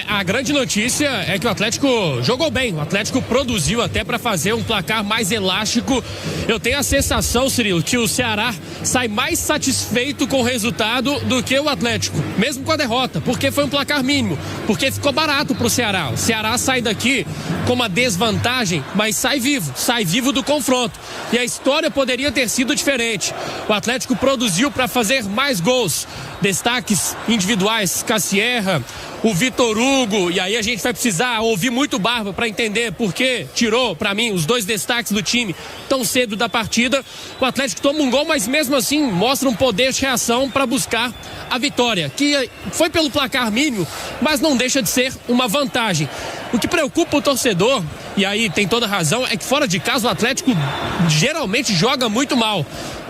A grande notícia é que o Atlético jogou bem, o Atlético produziu até para fazer um placar mais elástico. Eu tenho a sensação, Cirilo, que o Ceará sai mais satisfeito com o resultado do que o Atlético, mesmo com a derrota, porque foi um placar mínimo, porque ficou barato pro Ceará. O Ceará sai daqui com uma desvantagem, mas sai vivo do confronto. E a história poderia ter sido diferente. O Atlético produziu para fazer mais gols. Destaques individuais, Cassierra, o Vitor Hugo, e aí a gente vai precisar ouvir muito Barba para entender por que tirou, para mim, os dois destaques do time tão cedo da partida. O Atlético toma um gol, mas mesmo assim mostra um poder de reação para buscar a vitória, que foi pelo placar mínimo, mas não deixa de ser uma vantagem. O que preocupa o torcedor, e aí tem toda razão, é que fora de casa o Atlético geralmente joga muito mal.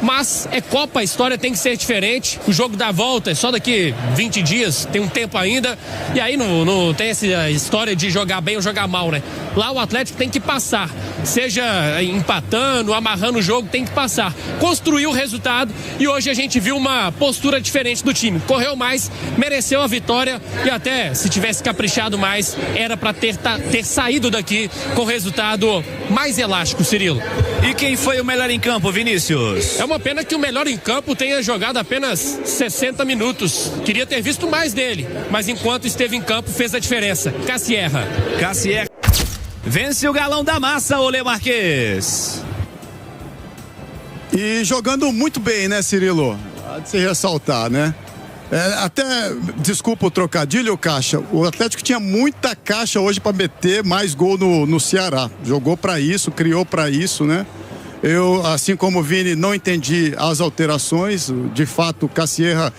Mas é Copa, a história tem que ser diferente. O jogo da volta é só daqui 20 dias, tem um tempo ainda. E aí não tem essa história de jogar bem ou jogar mal, né? Lá o Atlético tem que passar. Seja empatando, amarrando o jogo, tem que passar. Construir o resultado. E hoje a gente viu uma postura diferente do time. Correu mais, mereceu a vitória. E até, se tivesse caprichado mais, era para ter saído daqui com resultado mais elástico, Cirilo. E quem foi o melhor em campo, Vinícius? É uma pena que o melhor em campo tenha jogado apenas 60 minutos. Queria ter visto mais dele, mas enquanto esteve em campo fez a diferença. Cassierra. Vence o galão da massa, Olê Marques. E jogando muito bem, né, Cirilo? Há de se ressaltar, né? Desculpa o trocadilho, Caixa. O Atlético tinha muita caixa hoje para meter mais gol no Ceará. Jogou para isso, criou para isso, né? Eu, assim como o Vini, não entendi as alterações. De fato, o Cassierra,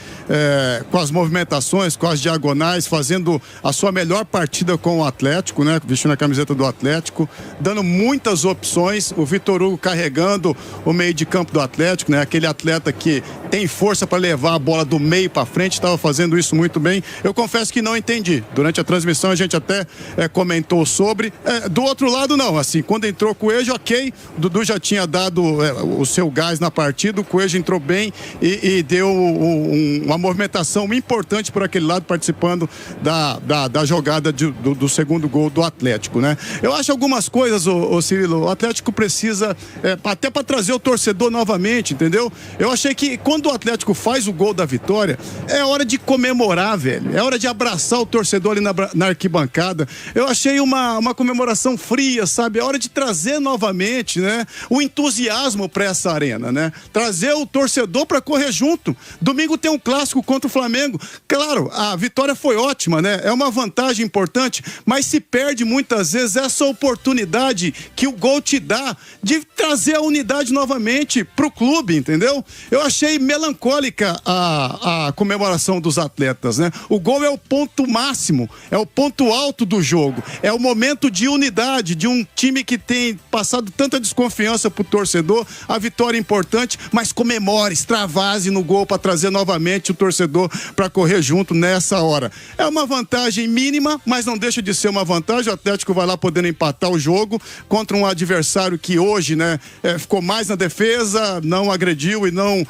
com as movimentações, com as diagonais, fazendo a sua melhor partida com o Atlético, né? Vestindo a camiseta do Atlético, dando muitas opções. O Vitor Hugo carregando o meio de campo do Atlético, né? Aquele atleta que tem força para levar a bola do meio para frente, estava fazendo isso muito bem. Eu confesso que não entendi. Durante a transmissão a gente até comentou sobre. Do outro lado, não. Assim, quando entrou o Coelho, ok. O Dudu já tinha dado o seu gás na partida, o Coelho entrou bem e deu uma movimentação importante por aquele lado, participando da jogada do segundo gol do Atlético, né? Eu acho algumas coisas, ô Cirilo, o Atlético precisa, até para trazer o torcedor novamente, entendeu? Eu achei que quando o Atlético faz o gol da vitória, é hora de comemorar, velho, é hora de abraçar o torcedor ali na arquibancada. Eu achei uma comemoração fria, sabe? É hora de trazer novamente, né, o entusiasmo para essa arena, né? Trazer o torcedor para correr junto. Domingo tem um clássico contra o Flamengo. Claro, a vitória foi ótima, né? É uma vantagem importante, mas se perde muitas vezes essa oportunidade que o gol te dá de trazer a unidade novamente pro clube, entendeu? Eu achei melancólica a comemoração dos atletas, né? O gol é o ponto máximo, é o ponto alto do jogo, é o momento de unidade de um time que tem passado tanta desconfiança pro torcedor. A vitória é importante, mas comemore, extravase no gol para trazer novamente o torcedor para correr junto nessa hora. É uma vantagem mínima, mas não deixa de ser uma vantagem. O Atlético vai lá podendo empatar o jogo contra um adversário que hoje, né, ficou mais na defesa, não agrediu e não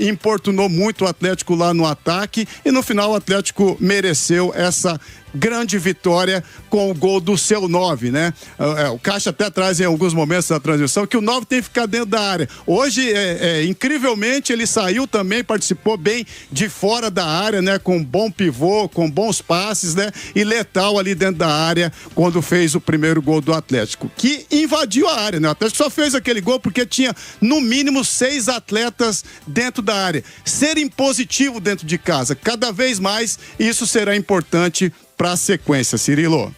importunou muito o Atlético lá no ataque, e no final o Atlético mereceu essa grande vitória com o gol do seu 9, né? O Caixa até traz em alguns momentos da transmissão que o 9 tem que ficar dentro da área. Hoje, incrivelmente, ele saiu também, participou bem de fora da área, né? Com bom pivô, com bons passes, né? E letal ali dentro da área quando fez o primeiro gol do Atlético, que invadiu a área, né? O Atlético só fez aquele gol porque tinha no mínimo 6 atletas dentro da área. Ser impositivo dentro de casa, cada vez mais, isso será importante para a sequência, Cirilo.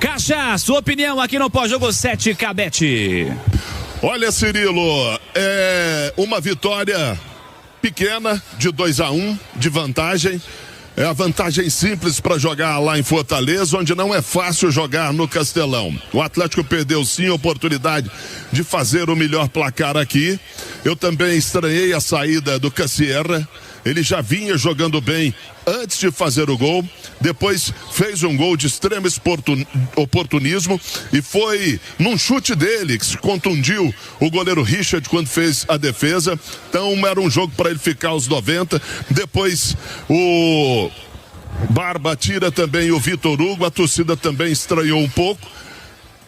Caixa, sua opinião aqui no Pós-Jogo 7, Cabete. Olha, Cirilo, é uma vitória pequena de 2-1 de vantagem. É a vantagem simples para jogar lá em Fortaleza, onde não é fácil jogar no Castelão. O Atlético perdeu sim a oportunidade de fazer o melhor placar aqui. Eu também estranhei a saída do Cassierra. Ele já vinha jogando bem antes de fazer o gol, depois fez um gol de extremo oportunismo e foi num chute dele que se contundiu o goleiro Richard quando fez a defesa. Então era um jogo para ele ficar aos 90. Depois o Barba tira também o Vitor Hugo, a torcida também estranhou um pouco.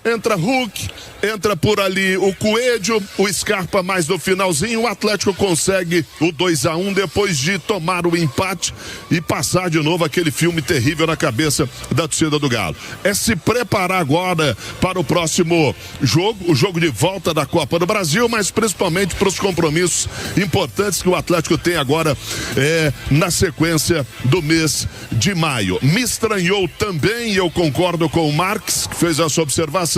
Entra Hulk, entra por ali o Coelho, o Scarpa mais no finalzinho, o Atlético consegue o 2-1 depois de tomar o empate e passar de novo aquele filme terrível na cabeça da torcida do Galo. É se preparar agora para o próximo jogo, o jogo de volta da Copa do Brasil, mas principalmente para os compromissos importantes que o Atlético tem agora na sequência do mês de maio. Me estranhou também, e eu concordo com o Marques, que fez essa observação,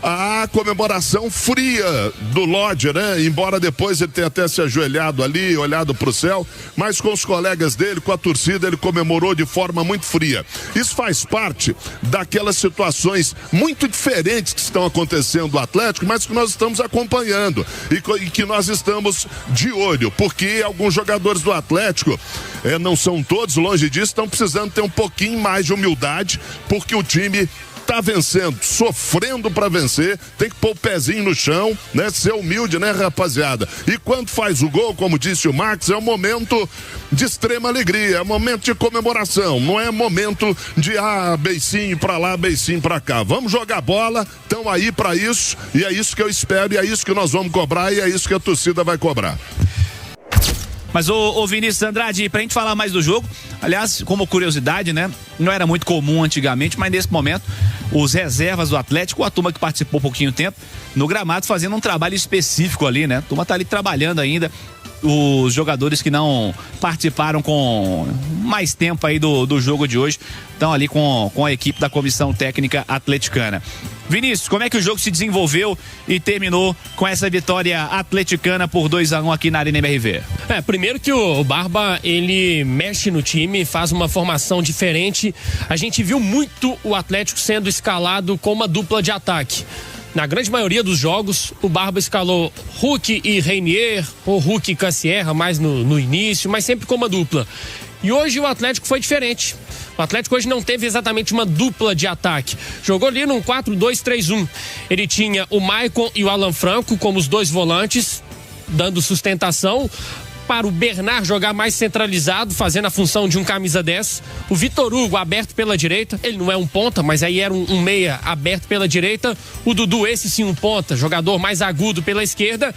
a comemoração fria do Lodge, né? Embora depois ele tenha até se ajoelhado ali, olhado para o céu, mas com os colegas dele, com a torcida, ele comemorou de forma muito fria. Isso faz parte daquelas situações muito diferentes que estão acontecendo no Atlético, mas que nós estamos acompanhando e que nós estamos de olho, porque alguns jogadores do Atlético, não são todos, longe disso, estão precisando ter um pouquinho mais de humildade, porque o time tá vencendo, sofrendo para vencer, tem que pôr o pezinho no chão, né? Ser humilde, né, rapaziada? E quando faz o gol, como disse o Max, é um momento de extrema alegria, é um momento de comemoração, não é momento de beicinho pra lá, beicinho pra cá. Vamos jogar bola, estão aí para isso, e é isso que eu espero, e é isso que nós vamos cobrar, e é isso que a torcida vai cobrar. Mas o Vinícius Andrade, pra gente falar mais do jogo, aliás, como curiosidade, né? Não era muito comum antigamente, mas nesse momento, os reservas do Atlético, a turma que participou pouquinho tempo, no gramado fazendo um trabalho específico ali, né? A turma tá ali trabalhando ainda. Os jogadores que não participaram com mais tempo aí do jogo de hoje estão ali com a equipe da comissão técnica atleticana. Vinícius, como é que o jogo se desenvolveu e terminou com essa vitória atleticana por 2-1 aqui na Arena MRV? Primeiro que o Barba, ele mexe no time, faz uma formação diferente. A gente viu muito o Atlético sendo escalado com uma dupla de ataque. Na grande maioria dos jogos, o Barba escalou Hulk e Reinier, ou Hulk e Cassierra, mais no início, mas sempre com uma dupla. E hoje o Atlético foi diferente. O Atlético hoje não teve exatamente uma dupla de ataque. Jogou ali num 4-2-3-1. Ele tinha o Maicon e o Alan Franco como os dois volantes, dando sustentação para o Bernard jogar mais centralizado, fazendo a função de um camisa 10. O Vitor Hugo aberto pela direita, ele não é um ponta, mas aí era um meia aberto pela direita. O Dudu, esse sim um ponta, jogador mais agudo pela esquerda.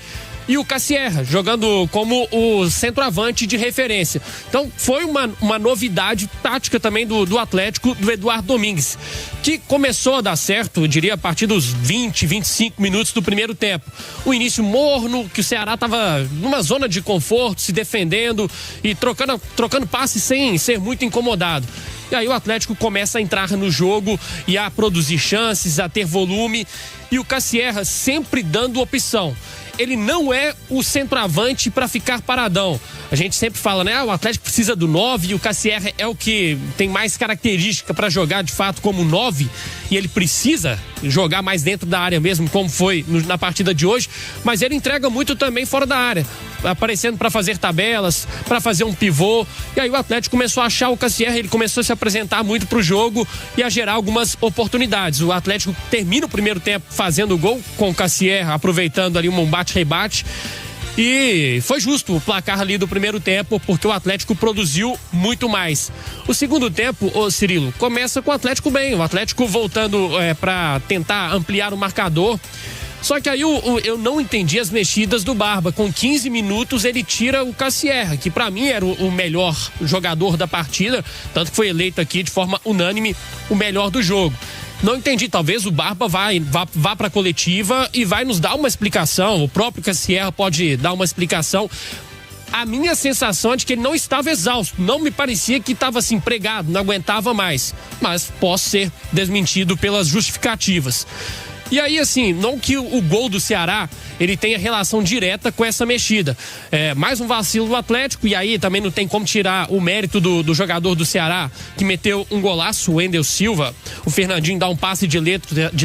E o Cassierra, jogando como o centroavante de referência. Então foi uma novidade tática também do Atlético, do Eduardo Domingues, que começou a dar certo, eu diria, a partir dos 20, 25 minutos do primeiro tempo. O início morno, que o Ceará estava numa zona de conforto, se defendendo e trocando passes sem ser muito incomodado. E aí o Atlético começa a entrar no jogo e a produzir chances, a ter volume. E o Cassierra sempre dando opção. Ele não é o centroavante para ficar paradão. A gente sempre fala, né? O Atlético precisa do 9 e o Cassierra é o que tem mais característica para jogar de fato como 9 e ele precisa jogar mais dentro da área mesmo, como foi na partida de hoje, mas ele entrega muito também fora da área, aparecendo para fazer tabelas, para fazer um pivô. E aí o Atlético começou a achar o Cassierra, ele começou a se apresentar muito pro jogo e a gerar algumas oportunidades. O Atlético termina o primeiro tempo fazendo o gol com o Cassierra, aproveitando ali um bate-rebate. E foi justo o placar ali do primeiro tempo, porque o Atlético produziu muito mais. O segundo tempo, Cirilo, começa com o Atlético bem, o Atlético voltando para tentar ampliar o marcador. Só que aí eu não entendi as mexidas do Barba. Com 15 minutos ele tira o Cassierra, que pra mim era o melhor jogador da partida, tanto que foi eleito aqui de forma unânime o melhor do jogo. Não entendi, talvez o Barba vá para a coletiva e vai nos dar uma explicação, o próprio Cassierra pode dar uma explicação. A minha sensação é de que ele não estava exausto, não me parecia que estava assim pregado, não aguentava mais, mas posso ser desmentido pelas justificativas. E aí, assim, não que o gol do Ceará ele tenha relação direta com essa mexida. Mais um vacilo do Atlético, e aí também não tem como tirar o mérito do jogador do Ceará, que meteu um golaço, o Wendel Silva. O Fernandinho dá um passe de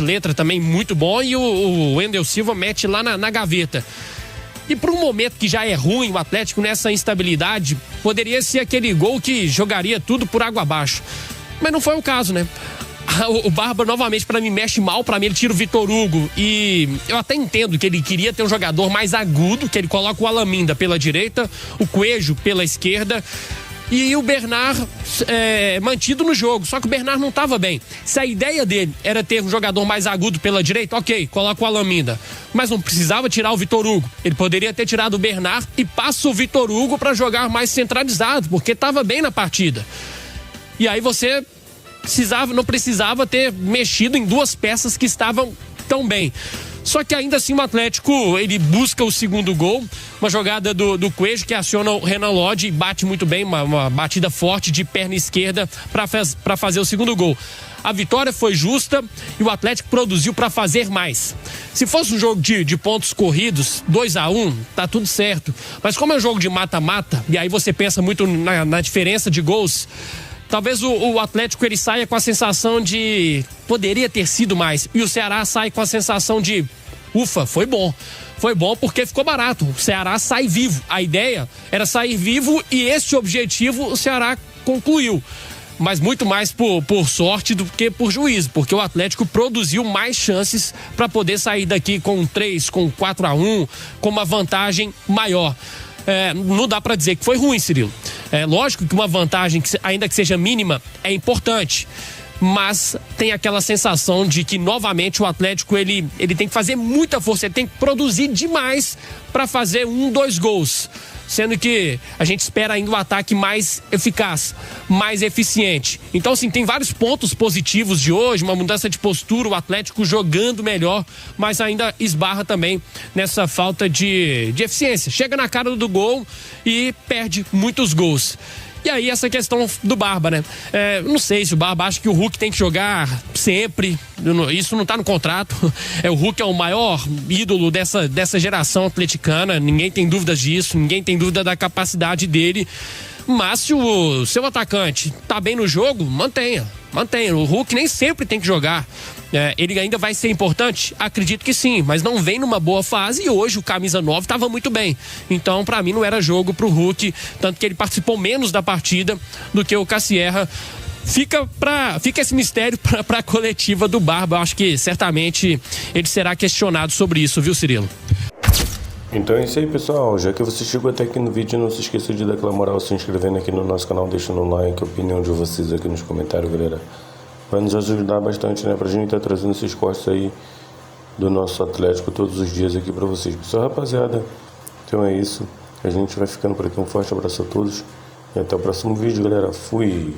letra também muito bom, e o Wendel Silva mete lá na gaveta. E por um momento que já é ruim o Atlético nessa instabilidade, poderia ser aquele gol que jogaria tudo por água abaixo. Mas não foi o caso, né? O Barba novamente pra mim mexe mal, pra mim ele tira o Vitor Hugo e eu até entendo que ele queria ter um jogador mais agudo, que ele coloca o Alaminda pela direita, o Coelho pela esquerda, e o Bernard mantido no jogo. Só que o Bernard não estava bem. Se a ideia dele era ter um jogador mais agudo pela direita, ok, coloca o Alan Minda. Mas não precisava tirar o Vitor Hugo. Ele poderia ter tirado o Bernard e passa o Vitor Hugo para jogar mais centralizado, porque estava bem na partida. E aí você não precisava ter mexido em duas peças que estavam tão bem. Só que ainda assim o Atlético, ele busca o segundo gol, uma jogada do Coelho que aciona o Renan Lodge e bate muito bem, uma batida forte de perna esquerda para fazer o segundo gol. A vitória foi justa e o Atlético produziu para fazer mais. Se fosse um jogo de pontos corridos, 2-1, tá tudo certo. Mas como é um jogo de mata-mata, e aí você pensa muito na diferença de gols, talvez o Atlético ele saia com a sensação de poderia ter sido mais. E o Ceará sai com a sensação de ufa, foi bom. Foi bom porque ficou barato. O Ceará sai vivo. A ideia era sair vivo e esse objetivo o Ceará concluiu. Mas muito mais por sorte do que por juízo, porque o Atlético produziu mais chances para poder sair daqui com 3, com 4-1, com uma vantagem maior. Não dá para dizer que foi ruim, Cirilo. É lógico que uma vantagem, ainda que seja mínima, é importante. Mas tem aquela sensação de que novamente o Atlético ele tem que fazer muita força, ele tem que produzir demais para fazer 1, 2 gols. Sendo que a gente espera ainda um ataque mais eficaz, mais eficiente. Então, sim, tem vários pontos positivos de hoje, uma mudança de postura, o Atlético jogando melhor, mas ainda esbarra também nessa falta de eficiência. Chega na cara do gol e perde muitos gols. E aí essa questão do Barba, né? Não sei se o Barba acha que o Hulk tem que jogar sempre, isso não tá no contrato. O Hulk é o maior ídolo dessa geração atleticana, ninguém tem dúvidas disso, ninguém tem dúvida da capacidade dele. Mas se o seu atacante tá bem no jogo, mantenha. O Hulk nem sempre tem que jogar. Ele ainda vai ser importante? Acredito que sim, mas não vem numa boa fase e hoje o camisa 9 estava muito bem. Então, para mim, não era jogo pro Hulk, tanto que ele participou menos da partida do que o Cassierra. Fica esse mistério para a coletiva do Barba. Eu acho que certamente ele será questionado sobre isso, viu, Cirilo? Então é isso aí, pessoal. Já que você chegou até aqui no vídeo, não se esqueça de dar aquela moral se inscrevendo aqui no nosso canal, deixando um like, a opinião de vocês aqui nos comentários, galera. Vai nos ajudar bastante, né? Pra gente estar trazendo esses cortes aí do nosso Atlético todos os dias aqui pra vocês. Pessoal, rapaziada, então é isso. A gente vai ficando por aqui. Um forte abraço a todos e até o próximo vídeo, galera. Fui!